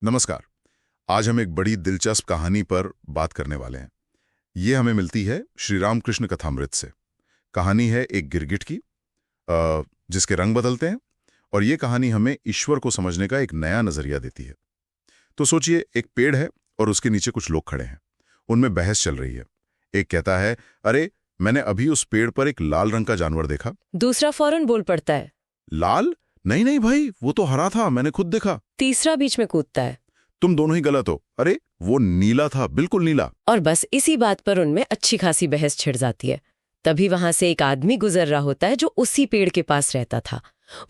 नमस्कार। आज हम एक बड़ी दिलचस्प कहानी पर बात करने वाले हैं। ये हमें मिलती है श्री रामकृष्ण कथामृत से। कहानी है एक गिरगिट की, जिसके रंग बदलते हैं, और ये कहानी हमें ईश्वर को समझने का एक नया नजरिया देती है। तो सोचिए, एक पेड़ है और उसके नीचे कुछ लोग खड़े हैं। उनमें बहस चल रही है। एक कहता है, अरे मैंने अभी उस पेड़ पर एक लाल रंग का जानवर देखा। दूसरा फौरन बोल पड़ता है, लाल? नहीं नहीं भाई, वो तो हरा था, मैंने खुद देखा। तीसरा बीच में कूदता है, तुम दोनों ही गलत हो। अरे वो नीला था, बिल्कुल नीला। और बस इसी बात पर उनमें अच्छी खासी बहस छिड़ जाती है। तभी वहां से एक आदमी गुजर रहा होता है जो उसी पेड़ के पास रहता था।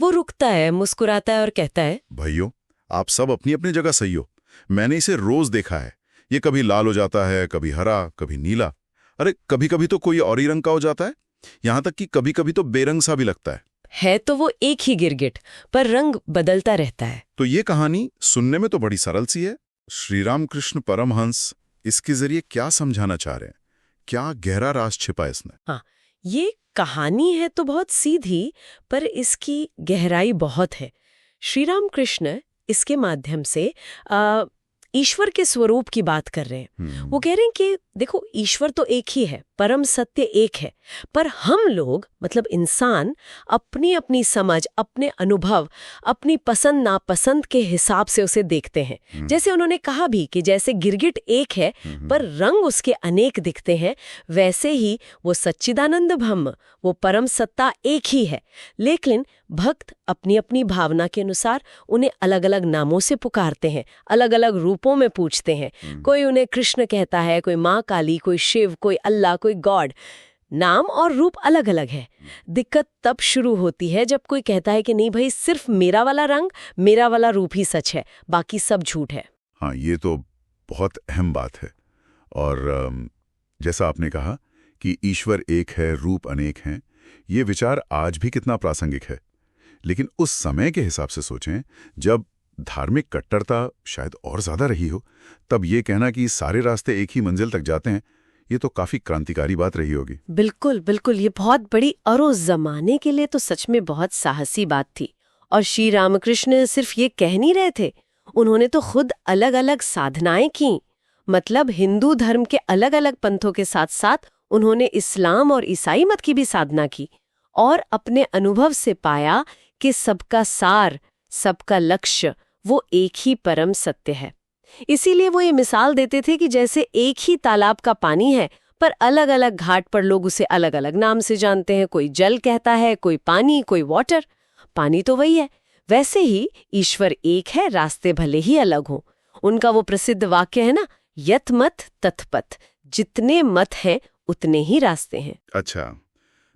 वो रुकता है, मुस्कुराता है और कहता है, भाइयों, आप सब अपनी अपनी जगह सही हो। मैंने इसे रोज देखा है। ये कभी लाल हो जाता है, कभी हरा, कभी नीला। अरे कभी कभी तो कोई और ही रंग का हो जाता है। यहां तक कि कभी कभी तो बेरंग सा भी लगता है। तो वो एक ही गिरगिट, पर रंग बदलता रहता है। तो ये कहानी सुनने में तो बड़ी सरल सी है। श्री रामकृष्ण परमहंस इसके जरिए क्या समझाना चाह रहे हैं? क्या गहरा राज छिपा है इसमें? हाँ, ये कहानी है तो बहुत सीधी, पर इसकी गहराई बहुत है। श्री राम कृष्ण इसके माध्यम से ईश्वर के स्वरूप की बात कर रहे हैं। वो कह रहे हैं कि देखो, ईश्वर तो एक ही है, परम सत्य एक है, पर हम लोग मतलब इंसान अपनी अपनी समझ, अपने अनुभव, अपनी पसंद नापसंद के हिसाब से उसे देखते हैं। जैसे उन्होंने कहा भी कि जैसे गिरगिट एक है पर रंग उसके अनेक दिखते हैं, वैसे ही वो सच्चिदानंद ब्रह्म, वो परम सत्ता एक ही है। लेकिन भक्त अपनी अपनी भावना के अनुसार उन्हें अलग अलग नामों से पुकारते हैं, अलग अलग रूपों में पूछते हैं। कोई उन्हें कृष्ण कहता है, कोई माँ काली, कोई शिव, कोई अल्लाह, कोई गॉड। नाम और रूप अलग अलग है। दिक्कत तब शुरू होती है जब कोई कहता है कि नहीं भाई, सिर्फ मेरा वाला रंग, मेरा वाला रूप ही सच है, बाकी सब झूठ है। हाँ, ये तो बहुत अहम बात है। और जैसा आपने कहा कि ईश्वर एक है, रूप अनेक हैं, ये विचार आज भी कितना प्रासंगिक है। लेकिन उस समय के हिसाब से सोचें, जब धार्मिक कट्टरता शायद और ज्यादा रही हो, तब ये कहना कि सारे रास्ते एक ही मंजिल तक जाते हैं, ये तो काफी क्रांतिकारी बात रही होगी। बिल्कुल बिल्कुल, ये बहुत बड़ी, और उस जमाने के लिए तो सच में बहुत साहसी बात थी। और श्री रामकृष्ण सिर्फ ये कह नहीं रहे थे, उन्होंने तो खुद अलग अलग साधनाएं की। मतलब हिंदू धर्म के अलग अलग पंथों के साथ साथ उन्होंने इस्लाम और ईसाई मत की भी साधना की, और अपने अनुभव से पाया कि सबका सार, सबका लक्ष्य वो एक ही परम सत्य है। इसीलिए वो ये मिसाल देते थे कि जैसे एक ही तालाब का पानी है, पर अलग अलग घाट पर लोग उसे अलग अलग नाम से जानते हैं। कोई जल कहता है, कोई पानी, कोई वाटर। पानी तो वही है। वैसे ही ईश्वर एक है, रास्ते भले ही अलग हों। उनका वो प्रसिद्ध वाक्य है ना, यत मत तत् पथ। जितने मत हैं उतने ही रास्ते हैं। अच्छा,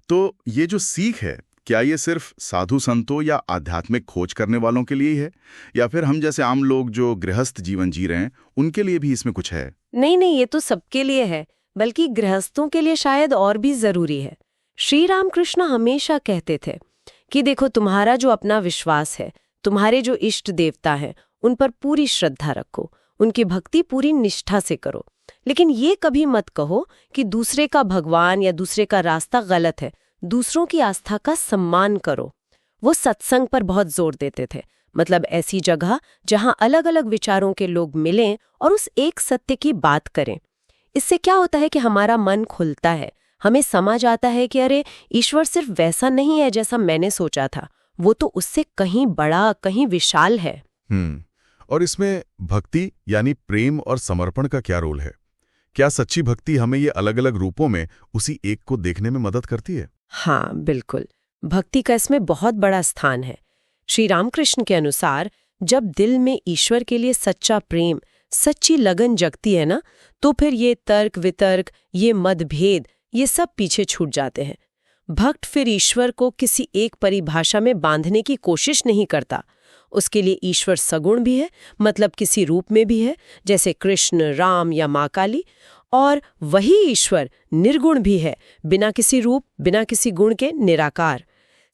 तो ये जो सीख है, क्या ये सिर्फ साधु संतों या आध्यात्मिक खोज करने वालों के लिए ही है, या फिर हम जैसे आम लोग जो गृहस्थ जीवन जी रहे हैं उनके लिए भी इसमें कुछ है? नहीं नहीं, ये तो सबके लिए है, बल्कि गृहस्थों के लिए शायद और भी जरूरी है। श्री रामकृष्ण हमेशा कहते थे कि देखो, तुम्हारा जो अपना विश्वास है, तुम्हारे जो इष्ट देवता हैं, उन पर पूरी श्रद्धा रखो, उनकी भक्ति पूरी निष्ठा से करो। लेकिन ये कभी मत कहो कि दूसरे का भगवान या दूसरे का रास्ता गलत है। दूसरों की आस्था का सम्मान करो। वो सत्संग पर बहुत जोर देते थे। मतलब ऐसी जगह जहां अलग अलग विचारों के लोग मिलें और उस एक सत्य की बात करें। इससे क्या होता है कि हमारा मन खुलता है, हमें समझ आता है कि अरे, ईश्वर सिर्फ वैसा नहीं है जैसा मैंने सोचा था, वो तो उससे कहीं बड़ा, कहीं विशाल है। और इसमें भक्ति यानी प्रेम और समर्पण का क्या रोल है? क्या सच्ची भक्ति हमें ये अलग अलग रूपों में उसी एक को देखने में मदद करती है? हाँ बिल्कुल, भक्ति का इसमें बहुत बड़ा स्थान है। श्री रामकृष्ण के अनुसार जब दिल में ईश्वर के लिए सच्चा प्रेम, सच्ची लगन जगती है ना, तो फिर ये तर्क वितर्क, ये मतभेद, ये सब पीछे छूट जाते हैं। भक्त फिर ईश्वर को किसी एक परिभाषा में बांधने की कोशिश नहीं करता। उसके लिए ईश्वर सगुण भी है, मतलब किसी रूप में भी है, जैसे कृष्ण, राम या माँ काली। और वही ईश्वर निर्गुण भी है, बिना किसी रूप, बिना किसी गुण के निराकार।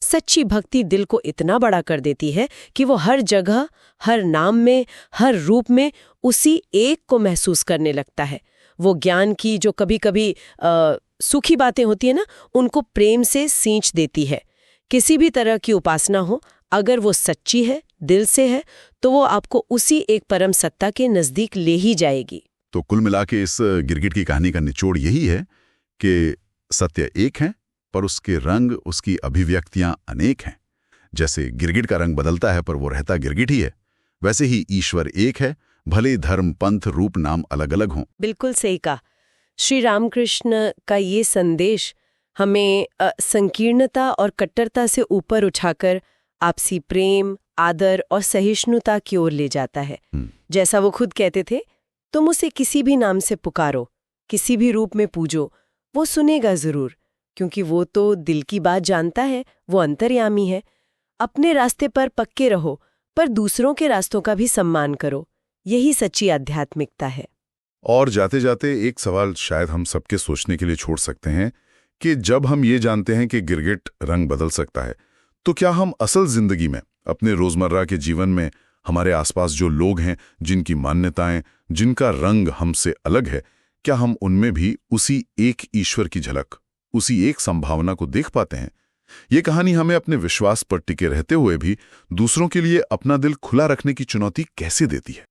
सच्ची भक्ति दिल को इतना बड़ा कर देती है कि वो हर जगह, हर नाम में, हर रूप में उसी एक को महसूस करने लगता है। वो ज्ञान की जो कभी कभी सूखी बातें होती है ना, उनको प्रेम से सींच देती है। किसी भी तरह की उपासना हो, अगर वो सच्ची है, दिल से है तो वो आपको उसी एक परम सत्ता के नजदीक ले ही जाएगी। तो कुल मिला के इस गिरगिट की कहानी का निचोड़ यही है कि सत्य एक है, पर उसके रंग, उसकी अभिव्यक्तियां अनेक हैं। जैसे गिरगिट का रंग बदलता है पर वो रहता गिरगिट ही है, वैसे ही ईश्वर एक है, भले धर्म, पंथ, रूप, नाम अलग अलग हों। बिल्कुल सही कहा। श्री रामकृष्ण का ये संदेश हमें संकीर्णता और कट्टरता से ऊपर उठाकर आपसी प्रेम, आदर और सहिष्णुता की ओर ले जाता है। जैसा वो खुद कहते थे, तुम उसे किसी भी नाम से पुकारो, किसी भी रूप में पूजो, वो सुनेगा जरूर, क्योंकि वो तो दिल की बात जानता है, वो अंतर्यामी है। अपने रास्ते पर पक्के रहो, पर दूसरों के रास्तों का भी सम्मान करो। यही सच्ची आध्यात्मिकता है। और जाते जाते एक सवाल शायद हम सबके सोचने के लिए छोड़ सकते हैं कि जब हम ये जानते हैं कि गिरगिट रंग बदल सकता है, तो क्या हम असल जिंदगी में, अपने रोजमर्रा के जीवन में, हमारे आसपास जो लोग हैं, जिनकी मान्यताएं, जिनका रंग हमसे अलग है, क्या हम उनमें भी उसी एक ईश्वर की झलक, उसी एक संभावना को देख पाते हैं? ये कहानी हमें अपने विश्वास पर टिके रहते हुए भी दूसरों के लिए अपना दिल खुला रखने की चुनौती कैसे देती है?